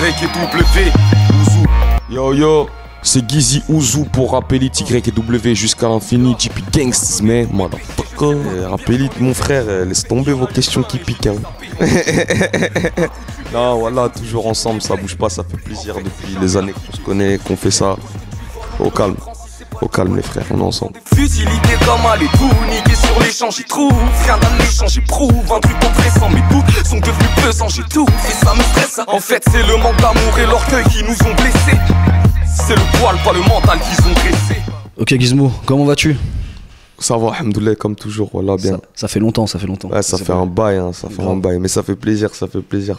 Y et W. Ouzou. Yo yo, c'est Gizzy Ouzou pour Rappelite Y et W jusqu'à l'infini. JP Gangsters, man, motherfucker. Rappelite, mon frère, laisse tomber vos questions qui piquent, hein. Non, voilà, toujours ensemble, ça bouge pas, ça fait plaisir depuis les années qu'on se connaît, qu'on fait ça. Au calme les frères, on est ensemble. Futilité comme aller tout niquer sur l'échange, j'y trouve rien d'un échange, j'éprouve un truc oppressant. Mes doutes sont devenus pesants, j'ai tout et ça me stresse. En fait c'est le manque d'amour et l'orgueil qui nous ont blessés. C'est le poil, pas le mental qu'ils ont dressé. Ok Gizmo, comment vas-tu? Ça va, alhamdoulilah, comme toujours, voilà, bien. Ça fait longtemps. Ouais, ça fait un bail, hein, ça fait un bail, mais ça fait plaisir,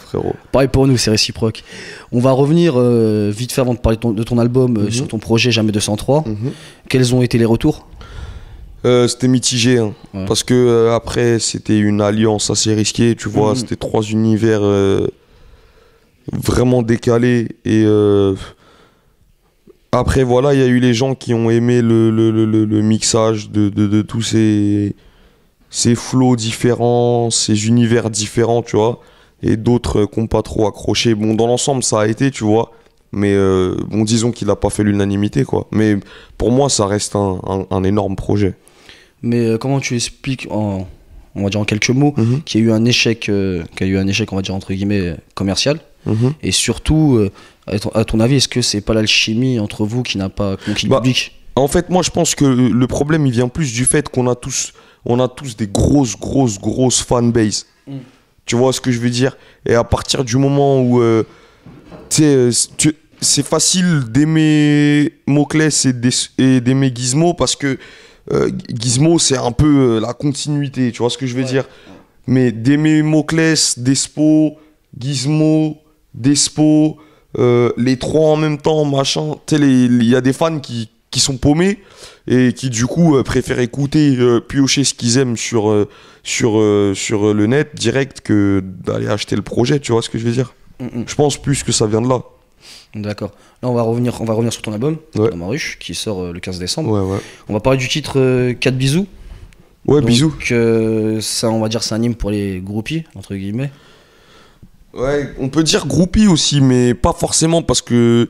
frérot. Pareil pour nous, c'est réciproque. On va revenir vite fait avant de parler de ton album, sur ton projet Jamais 203. Quels ont été les retours? C'était mitigé, hein, parce que après, c'était une alliance assez risquée, tu vois, c'était trois univers vraiment décalés, et après, voilà, il y a eu les gens qui ont aimé le mixage de tous ces flows différents, ces univers différents, tu vois. Et d'autres qui n'ont pas trop accroché. Bon, dans l'ensemble, ça a été, tu vois. Mais bon, disons qu'il n'a pas fait l'unanimité, quoi. Mais pour moi, ça reste un énorme projet. Mais comment tu expliques, on va dire en quelques mots, qu'il y a eu un échec, on va dire entre guillemets, commercial. Et surtout, à ton avis, est-ce que c'est pas l'alchimie entre vous qui n'a pas conquis le public? En fait, moi, je pense que le problème, il vient plus du fait qu'on a tous des grosses fanbase. Tu vois ce que je veux dire? Et à partir du moment où, c'est facile d'aimer Moclès et d'aimer Gizmo parce que Gizmo, c'est un peu la continuité. Tu vois ce que je veux dire? Mais d'aimer Moclès, Despo, Gizmo, Despo, les trois en même temps, machin. Il y a des fans qui sont paumés et qui du coup préfèrent écouter, piocher ce qu'ils aiment sur le net direct que d'aller acheter le projet. Tu vois ce que je veux dire? Je pense plus que ça vient de là. D'accord. Là, on va revenir sur ton album, Dans ma ruche, qui sort le 15 décembre. Ouais. On va parler du titre 4 bisous. Ouais, donc, bisous. Ça, on va dire, c'est un hymne pour les groupies, entre guillemets. Ouais, on peut dire groupie aussi, mais pas forcément parce que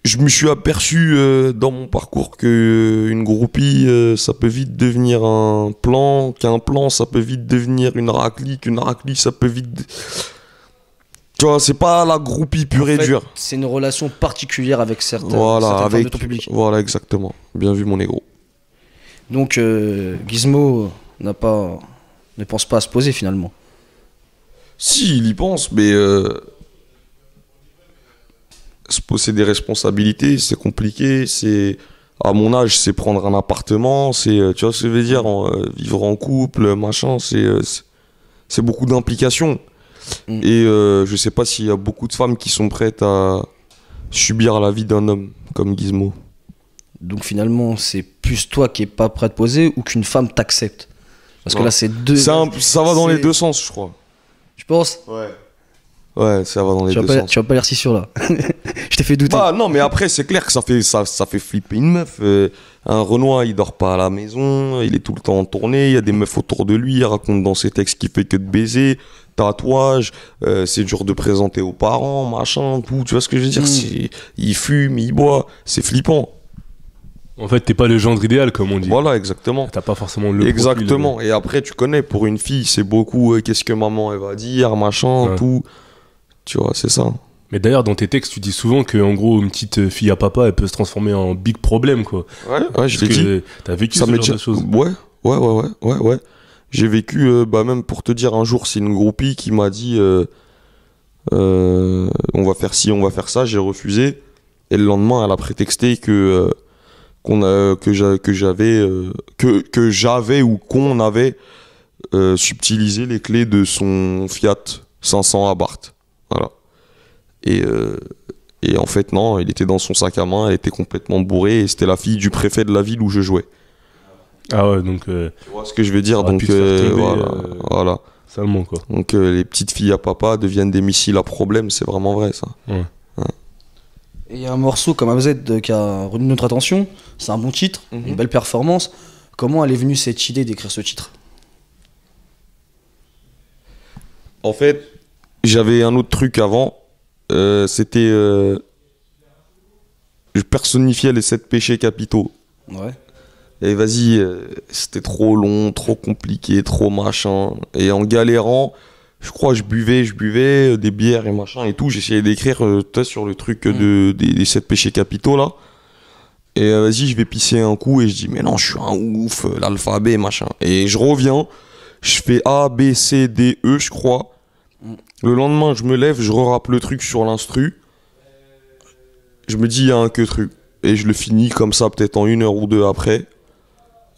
je me suis aperçu dans mon parcours que une groupie, ça peut vite devenir un plan, qu'un plan, ça peut vite devenir une raclie, qu'une raclie, ça peut vite... Tu vois, c'est pas la groupie pure et dure. C'est une relation particulière avec certaines avec femmes de ton public. Voilà, exactement. Bien vu, mon négro. Donc, Gizmo ne pense pas à se poser finalement. Si, il y pense, mais se poser des responsabilités, c'est compliqué. À mon âge, c'est prendre un appartement, tu vois ce que je veux dire, vivre en couple, machin, c'est beaucoup d'implications. Et je sais pas s'il y a beaucoup de femmes qui sont prêtes à subir la vie d'un homme comme Gizmo. Donc finalement, c'est plus toi qui es pas prêt à te poser ou qu'une femme t'accepte? Parce que là, c'est deux... Ça va dans les deux sens, je crois. Tu penses? Ouais, ça va dans les deux sens. Tu vas pas l'air si sûr là. Je t'ai fait douter. Ah non, mais après, c'est clair que ça fait flipper une meuf. Un Renoir, il dort pas à la maison, il est tout le temps en tournée, il y a des meufs autour de lui, il raconte dans ses textes qu'il fait que de baiser, tatouage, c'est dur de présenter aux parents, machin, tout. Tu vois ce que je veux dire? Il fume, il boit, c'est flippant. En fait, t'es pas le gendre idéal, comme on dit. Voilà, exactement. T'as pas forcément le exactement. profil. Et après, tu connais, pour une fille, c'est beaucoup qu'est-ce que maman elle va dire, machin, tout. Tu vois, c'est ça. Mais d'ailleurs, dans tes textes, tu dis souvent que, en gros, une petite fille à papa, elle peut se transformer en big problème, quoi. Ouais, je l'ai dit. T'as vécu ce genre de choses. Ouais. J'ai vécu, même pour te dire, un jour, c'est une groupie qui m'a dit on va faire ci, on va faire ça. J'ai refusé. Et le lendemain, elle a prétexté que j'avais ou qu'on avait subtilisé les clés de son Fiat 500 Abarth. Voilà. Et en fait, non, il était dans son sac à main, elle était complètement bourrée, et c'était la fille du préfet de la ville où je jouais. Ah ouais, donc... tu vois ce que je veux dire? Donc, voilà. Salement, quoi. Donc, les petites filles à papa deviennent des missiles à problème, c'est vraiment vrai, ça. Ouais. Et il y a un morceau comme AZ qui a retenu notre attention, c'est un bon titre, une belle performance. Comment elle est venue cette idée d'écrire ce titre? En fait, j'avais un autre truc avant, c'était... je personnifiais les 7 péchés capitaux. Ouais. Et vas-y, c'était trop long, trop compliqué, trop machin. Et en galérant, je crois que je buvais des bières et machin et tout. J'essayais d'écrire sur le truc des 7 péchés capitaux là. Et vas-y, je vais pisser un coup et je dis mais non, je suis un ouf, l'alphabet machin. Et je reviens, je fais A, B, C, D, E, je crois. Le lendemain, je me lève, je re-rappe le truc sur l'instru. Je me dis il y a un que truc. Et je le finis comme ça, peut-être en 1 heure ou 2 après.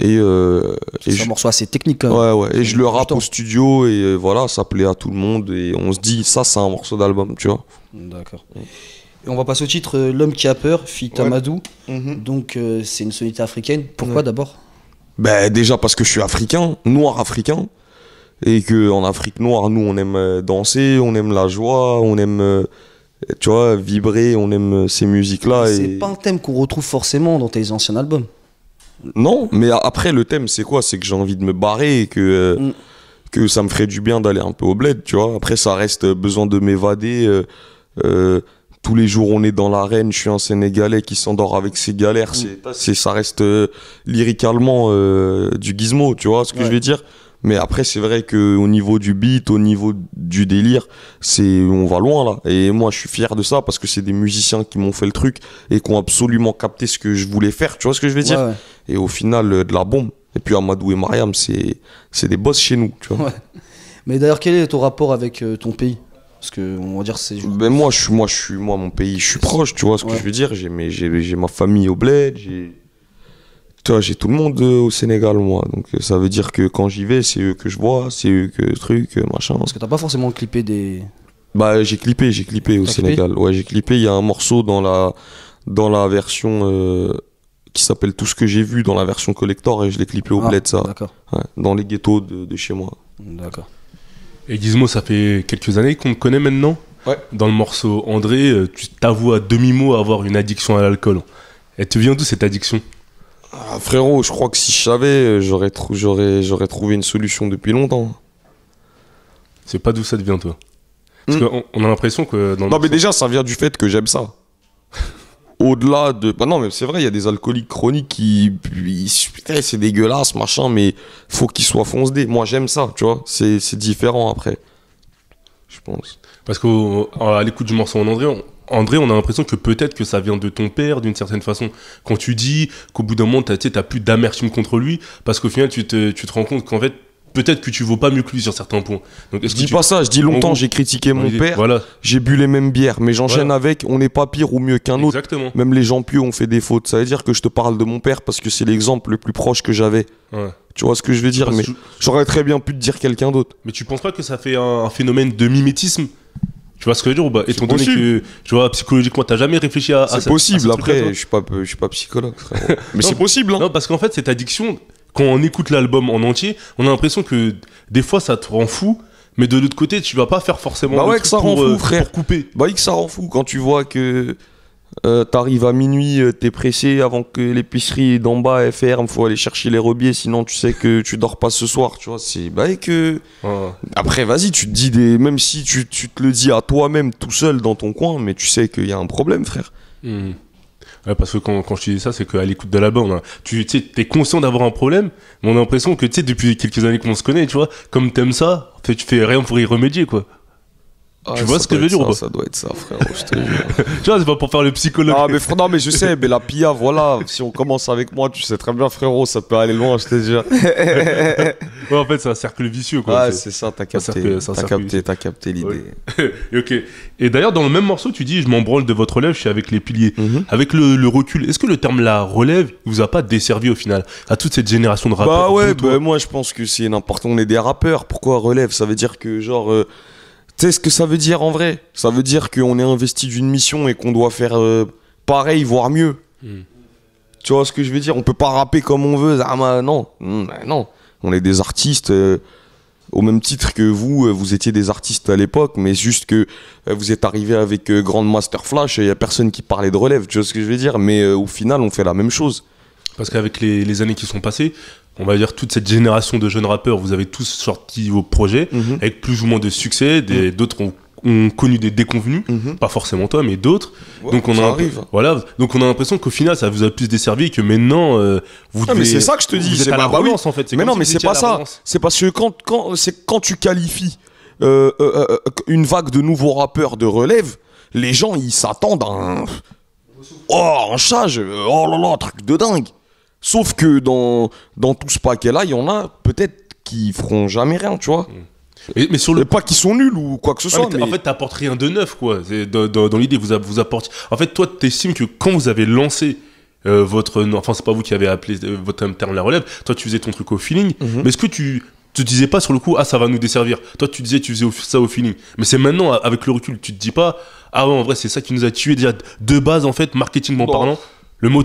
C'est un morceau assez technique quand même. Ouais. Et je le rappe au studio et voilà, ça plaît à tout le monde et on se dit ça c'est un morceau d'album, tu vois. D'accord. Et on va passer au titre L'homme qui a peur, feat. Amadou. Donc c'est une sonorité africaine. Pourquoi d'abord? Ben déjà parce que je suis africain, noir africain, et que en Afrique noire, nous on aime danser, on aime la joie, on aime tu vois vibrer, on aime ces musiques là. C'est pas un thème qu'on retrouve forcément dans tes anciens albums. Non, mais après le thème c'est quoi? C'est que j'ai envie de me barrer et que ça me ferait du bien d'aller un peu au bled, tu vois. Après ça reste besoin de m'évader. Tous les jours on est dans l'arène, je suis un Sénégalais qui s'endort avec ses galères. Ça reste lyricalement du gizmo, tu vois ce que je veux dire. Mais après c'est vrai qu'au niveau du beat, au niveau du délire, on va loin là. Et moi je suis fier de ça parce que c'est des musiciens qui m'ont fait le truc et qui ont absolument capté ce que je voulais faire, tu vois ce que je veux dire. Ouais. Et au final de la bombe. Et puis Amadou et Mariam c'est des boss chez nous, tu vois. Ouais. Mais d'ailleurs quel est ton rapport avec ton pays? Parce que on va dire c'est. Ben moi mon pays, je suis proche, tu vois ce que je veux dire. J'ai ma famille au bled, tu vois, j'ai tout le monde au Sénégal moi. Donc ça veut dire que quand j'y vais, c'est eux que je vois, c'est eux que truc machin. Parce que t'as pas forcément clippé des. Bah j'ai clippé au Sénégal. Ouais, j'ai clippé. Il y a un morceau dans la version qui s'appelle Tout ce que j'ai vu dans la version collector et je l'ai clippé au bled ça. D'accord. Ouais, dans les ghettos de chez moi. D'accord. Et Gizmo, ça fait quelques années qu'on te connaît maintenant. Ouais. Dans le morceau André, tu t'avoues à demi-mot avoir une addiction à l'alcool. Elle te vient d'où cette addiction? Ah, frérot, je crois que si je savais, j'aurais trouvé une solution depuis longtemps. C'est pas d'où ça te vient, toi? Parce qu'on a l'impression que dans le Non, mais déjà, ça vient du fait que j'aime ça. Au-delà de. Bah non, mais c'est vrai, il y a des alcooliques chroniques qui. Putain, c'est dégueulasse, machin, mais faut qu'ils soient foncedés. Moi, j'aime ça, tu vois. C'est différent après. Je pense. Parce qu'à l'écoute du morceau André, on a l'impression que peut-être que ça vient de ton père d'une certaine façon. Quand tu dis qu'au bout d'un moment, t'as plus d'amertume contre lui, parce qu'au final, tu te rends compte qu'en fait, peut-être que tu vaux pas mieux que lui sur certains points. Donc, je dis pas ça, je dis longtemps, j'ai critiqué mon père, voilà. J'ai bu les mêmes bières, mais j'enchaîne avec, on n'est pas pire ou mieux qu'un autre. Exactement. Même les gens pieux ont fait des fautes. Ça veut dire que je te parle de mon père parce que c'est l'exemple le plus proche que j'avais. Ouais. Tu vois ce que je veux dire, mais j'aurais très bien pu te dire quelqu'un d'autre. Mais tu penses pas que ça fait un phénomène de mimétisme? Tu vois ce que je veux dire? Étant donné que, tu vois, psychologiquement, t'as jamais réfléchi à ça. C'est possible, après, je suis pas psychologue, frérot. Mais c'est possible, hein. Non, parce qu'en fait, cette addiction, quand on écoute l'album en entier, on a l'impression que des fois ça te rend fou, mais de l'autre côté, tu vas pas faire forcément le truc ça rend fou, frère. Pour couper. Bah oui, que ça rend fou quand tu vois que t'arrives à minuit, t'es pressé avant que l'épicerie d'en bas elle ferme, faut aller chercher les rebiers, sinon tu sais que tu dors pas ce soir, tu vois. C'est bah et que après vas-y, tu te dis même si tu te le dis à toi-même tout seul dans ton coin, mais tu sais qu'il y a un problème, frère. Ouais, parce que quand je te dis ça, c'est qu'à l'écoute de l'album, hein, tu sais, t'es conscient d'avoir un problème, mais on a l'impression que, tu sais, depuis quelques années qu'on se connaît, tu vois, comme t'aimes ça, en fait, tu fais rien pour y remédier, quoi. Ah, tu vois ce que je veux dire ou pas? Ça doit être ça, frérot, je te jure. Tu vois, c'est pas pour faire le psychologue. Non, mais je sais, mais la PIA, voilà, si on commence avec moi, tu sais très bien, frérot, ça peut aller loin, je te jure. Ouais, en fait, c'est un cercle vicieux, quoi. Ouais, c'est ça, t'as capté l'idée. Ouais. Ok. Et d'ailleurs, dans le même morceau, tu dis, je m'en branle de votre relève, je suis avec les piliers. Avec le recul, est-ce que le terme la relève vous a pas desservi au final à toute cette génération de rappeurs? Bah ouais, moi je pense que c'est n'importe, on est des rappeurs. Pourquoi relève? Ça veut dire que genre. Tu sais ce que ça veut dire en vrai? Ça veut dire qu'on est investi d'une mission et qu'on doit faire pareil, voire mieux. Tu vois ce que je veux dire? On peut pas rapper comme on veut. Non. On est des artistes au même titre que vous étiez des artistes à l'époque, mais juste que vous êtes arrivés avec Grandmaster Flash et il y a personne qui parlait de relève. Tu vois ce que je veux dire? Mais au final, on fait la même chose. Parce qu'avec les années qui sont passées, on va dire toute cette génération de jeunes rappeurs, vous avez tous sorti vos projets avec plus ou moins de succès, d'autres ont ont connu des déconvenus, pas forcément toi, mais d'autres. Ouais, donc donc on a l'impression qu'au final, ça vous a plus desservi et que maintenant, vous devez. Mais c'est ça que je te dis. Vous êtes à la relance en fait. Mais non, mais c'est pas ça. C'est parce que quand tu qualifies une vague de nouveaux rappeurs de relève, les gens ils s'attendent à un charge, oh là là, truc de dingue. Sauf que dans tout ce paquet-là, il y en a peut-être qui feront jamais rien, tu vois. Mais sur le pas qu'ils sont nuls ou quoi que ce soit. En fait, t'apportes rien de neuf, quoi. Dans l'idée, vous apportez. En fait, toi, t'estimes que quand vous avez lancé enfin, c'est pas vous qui avez appelé votre terme la relève. Toi, tu faisais ton truc au feeling. Mais est-ce que tu te disais pas sur le coup, ah, ça va nous desservir. Toi, tu disais, tu faisais ça au feeling. Mais c'est maintenant, avec le recul, tu te dis pas, ah ouais, en vrai, c'est ça qui nous a tués déjà de base, en fait, marketingment parlant. Le mot.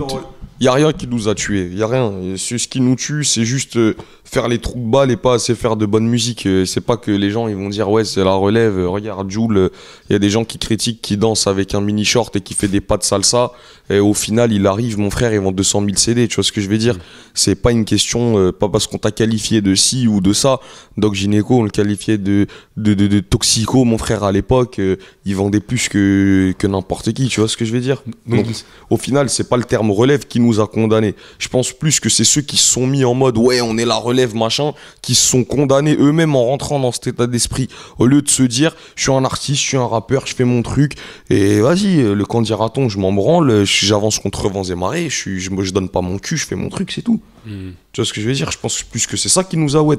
Il y a rien qui nous a tués. Il y a rien. Ce qui nous tue, c'est juste faire les trous de balle et pas assez faire de bonne musique. C'est pas que les gens ils vont dire ouais c'est la relève. Regarde Jul, il y a des gens qui critiquent, qui dansent avec un mini short et qui fait des pas de salsa. Et au final, il arrive, mon frère, ils vendent 200 000 CD. Tu vois ce que je veux dire? C'est pas une question, pas parce qu'on t'a qualifié de ci ou de ça. Doc Gynéco, on le qualifiait de toxico, mon frère, à l'époque. Il vendait plus que n'importe qui. Tu vois ce que je veux dire? Donc, au final, c'est pas le terme relève qui nous a condamnés. Je pense plus que c'est ceux qui se sont mis en mode ouais, on est la relève, machin, qui se sont condamnés eux-mêmes en rentrant dans cet état d'esprit. Au lieu de se dire, je suis un artiste, je suis un rappeur, je fais mon truc. Et vas-y, le quand dira-t-on, je m'en branle. J'avance contre vents et marées, je donne pas mon cul, je fais mon truc, c'est tout. Tu vois ce que je veux dire? Je pense plus que c'est ça qui nous a wet.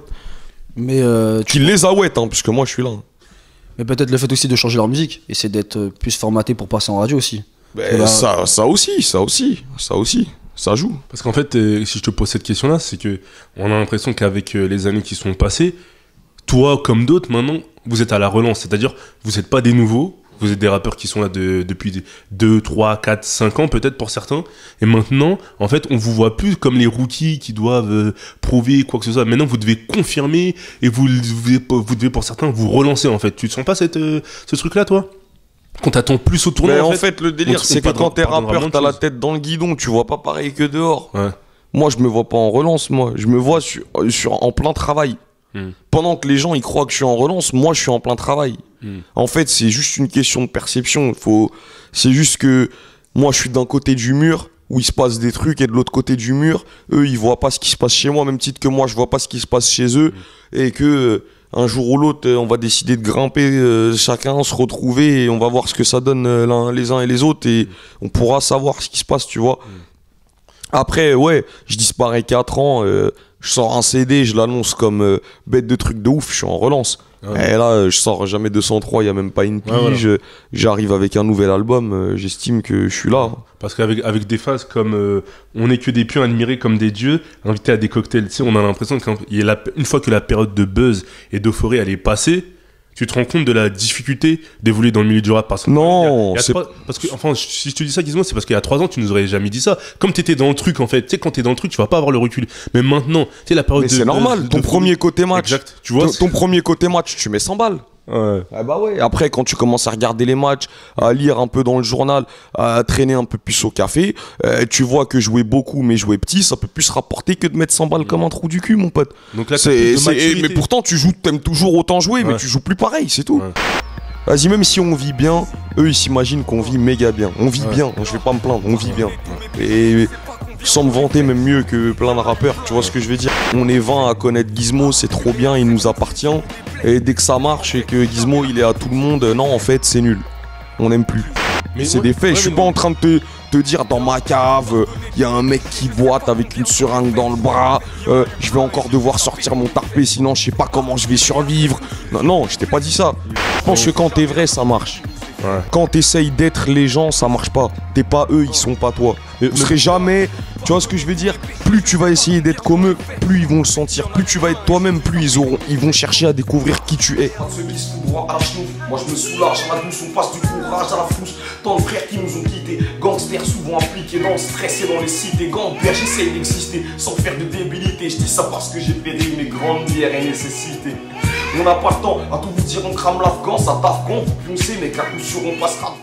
Mais qui les a wet, hein, puisque moi je suis là. Mais peut-être le fait aussi de changer leur musique, et c'est d'être plus formaté pour passer en radio aussi. Ben, ça aussi, ça joue. Parce qu'en fait, si je te pose cette question-là, c'est que on a l'impression qu'avec les années qui sont passées, toi comme d'autres maintenant, vous êtes à la relance, c'est-à-dire vous n'êtes pas des nouveaux. Vous êtes des rappeurs qui sont là depuis 2, 3, 4, 5 ans peut-être pour certains. Et maintenant, en fait, on vous voit plus comme les rookies qui doivent prouver quoi que ce soit. Maintenant, vous devez confirmer et vous devez pour certains vous relancer en fait. Tu te sens pas ce truc-là, toi? Qu'on t'attend plus au tournant. Mais en fait, le délire, c'est que quand t'es rappeur, t'as la tête dans le guidon. Tu vois pas pareil que dehors. Ouais. Moi, je me vois pas en relance, moi. Je me vois en plein travail. Pendant que les gens ils croient que je suis en relance, moi je suis en plein travail. En fait, c'est juste une question de perception. C'est juste que moi je suis d'un côté du mur où il se passe des trucs et de l'autre côté du mur, eux ils voient pas ce qui se passe chez moi, même titre que moi je vois pas ce qui se passe chez eux, et que un jour ou l'autre on va décider de grimper chacun, se retrouver et on va voir ce que ça donne les uns et les autres et on pourra savoir ce qui se passe, tu vois. Après, ouais, je disparais 4 ans, je sors un CD, je l'annonce comme bête de truc de ouf, je suis en relance. Et là, je sors jamais 203, il n'y a même pas une pige. Voilà. J'arrive avec un nouvel album, j'estime que je suis là. Parce qu'avec des phases comme on n'est que des pions admirés comme des dieux, invités à des cocktails, tu sais, on a l'impression qu'une fois que la période de buzz et d'euphorie elle est passée, tu te rends compte de la difficulté d'évoluer dans le milieu du rap parce que non, parce que enfin si je te dis ça Gizmo, c'est parce qu'il y a 3 ans tu nous aurais jamais dit ça. Comme t'étais dans le truc en fait, tu sais quand t'es dans le truc tu vas pas avoir le recul. Mais maintenant, tu sais la période mais c'est normal, ton premier côté match. Exact, tu vois. Ton premier côté match, tu mets 100 balles. Ouais. Ah bah ouais. Après, quand tu commences à regarder les matchs, à lire un peu dans le journal, à traîner un peu plus au café, tu vois que jouer beaucoup mais jouer petit, ça peut plus se rapporter que de mettre 100 balles comme un trou du cul, mon pote. Donc là, mais pourtant, t'aimes toujours autant jouer, mais tu joues plus pareil, c'est tout. Vas-y, même si on vit bien, eux ils s'imaginent qu'on vit méga bien. On vit bien, je vais pas me plaindre, on vit bien. Et sans me vanter, même mieux que plein de rappeurs, tu vois ce que je veux dire. On est 20 à connaître Gizmo, c'est trop bien, il nous appartient. Et dès que ça marche et que Gizmo il est à tout le monde, non en fait c'est nul. On n'aime plus. Mais c'est des faits, je suis pas en train de te dire dans ma cave, y a un mec qui boite avec une seringue dans le bras, je vais encore devoir sortir mon tarpé sinon je sais pas comment je vais survivre. Non, je t'ai pas dit ça. Je pense que quand t'es vrai ça marche. Ouais. Quand t'essayes d'être les gens, ça marche pas. T'es pas eux, ils sont pas toi. Vous serez jamais. Tu vois ce que je veux dire? Plus tu vas essayer d'être comme eux, plus ils vont le sentir. Plus tu vas être toi-même, plus ils vont chercher à découvrir qui tu es. Moi je me soulage, à la douce, on passe du courage à la frousse. Tant de frères qui nous ont quittés, gangsters souvent impliqués dans le stress et dans les cités. Gambert, j'essaye d'exister sans faire de débilité. Je dis ça parce que j'ai péri mes grandes bières et nécessités. On n'a pas le temps, à tout vous dire on crame l'Afghan, ça taffe quand vous pioncez, mais qu'à coup sûr on passera.